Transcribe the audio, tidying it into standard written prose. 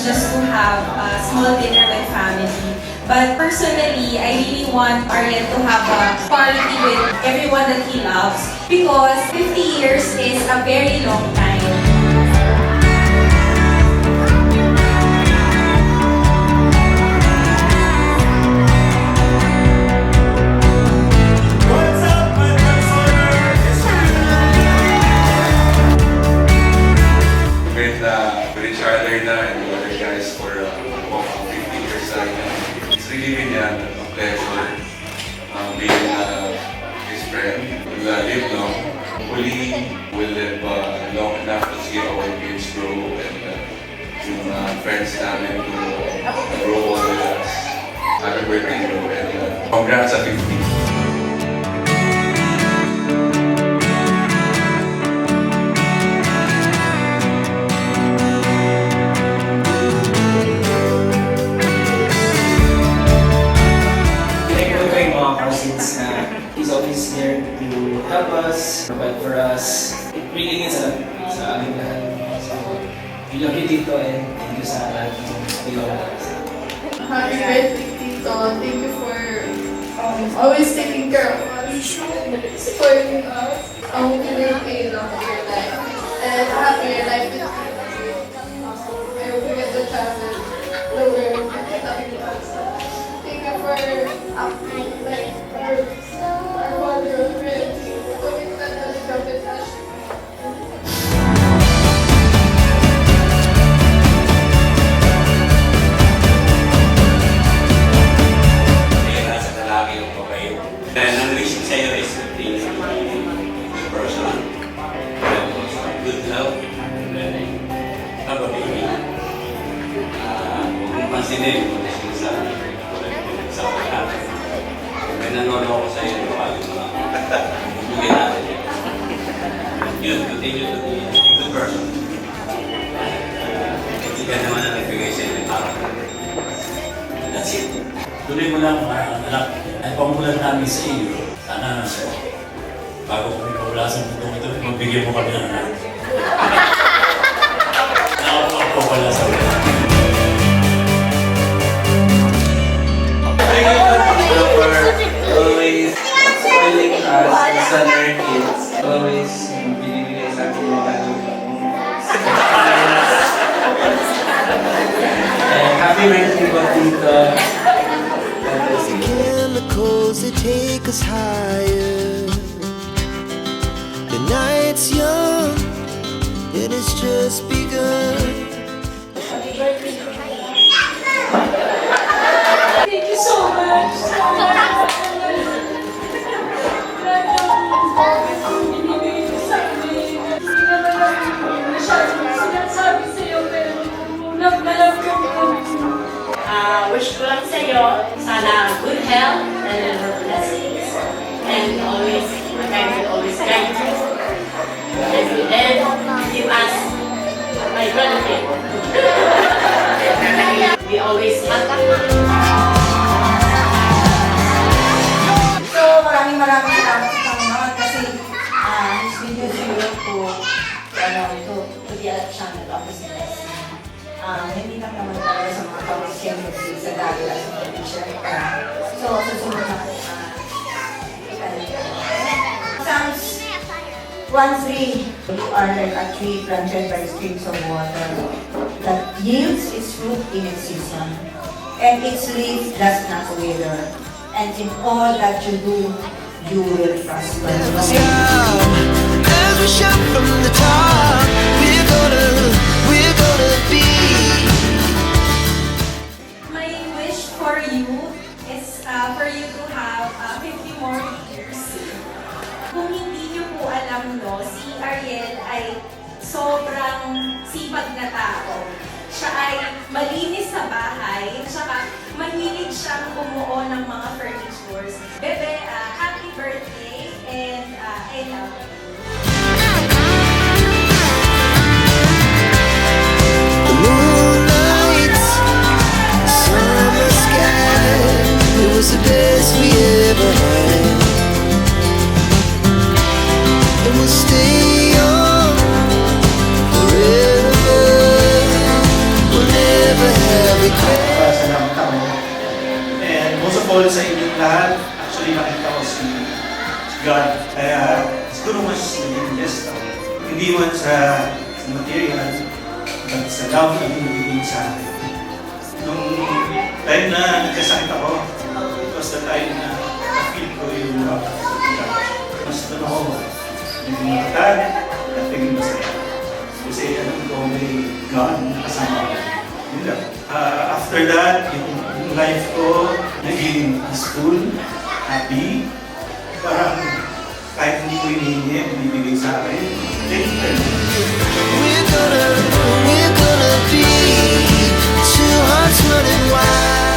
just to have a small dinner with family. But personally, I really want Ariel to have a party with everyone that he loves because 50 years is a very long time. With each other na and the other guys for 50 years. It's really been a pleasure being his friend. We'll live long. Hopefully, we'll live long enough to see our kids grow and yung friends namin to grow all with us. Happy birthday, bro, and congrats sa 50. Since he's always there to help us, provide for us. It really means a lot sa aming lahat. So, we love you, Tito, and thank you sa lahat ng tulong. Happy birthday, Tito. Thank you for always taking care of us, supporting us. I hope you will pay long of your life and a happier life with you. I hope you get to travel the world with us. Thank you for acting like our father friend. Going to the competition. Nasa lalaki yung babae. Ang wish ko sa'yo is to be a good person, good health, have a baby. Huwag mong pansinin kung sinasabi sa pagkakata. Kung may nanonood ako sa'yo, tawagin mo lang. Bigyan natin yun. Yun, continue to be a good person. Hindi ka naman ang nagbigay sa'yo ng character. That's it. Tuloy mo lang anak, ay pamulan namin sa iyo. Sana bago kami pawala sa mundo ito, magbigyan mo kami ng anak. Ako wala sa wala. Thank you for always spoiling us as our kids. Always binibigay sa akin yung and happy birthday po, Tito. Chemicals that take us higher. The night's young, it has just begun. Thank you so much. Wish ko lang sa'yo, sana good health and blessings. And always, God will always guide you. And give us my brother. We always have So, maraming salamat sa Panginoon kasi He's been using you to be a channel of His blessing. Hindi lang naman talaga sa mga pamilya sa dahil at sa teacher. So, susunod na Psalms 1:3. You are like a tree planted by streams of water that yields its fruit in its season, and its leaf does not wither, and in all that you do, you will prosper. As we shout from the top, we're gonna be. My wish for you is for you to have 50 more years. Kung hindi niyo po alam, no, si Ariel ay sobrang sipag na tao. Siya ay malinis sa bahay, tsaka mahilig siyang bumuo ng mga furnitures. Bebe, happy birthday and I love you. The moonlight, summer sky, it was the best we ever had. And we'll stay on forever. We'll never thankful sa inyong lahat. Actually, nakita ko si God. Kaya siguro mas naging blessed ako. Hindi man sa material, but sa love na binibigay sa akin. Nung time na nagkasakit ako, it was the time na na-feel ko yung love of God. Mas doon ako, naging matag at naging masaya. Kasi alam ko may God na kasama ko. Yun lang. After that, yung life ko naging peaceful, happy. Parang kahit hindi ko hinihingi, binibigay sa akin. Thank you very much. We're gonna be two hearts running wild.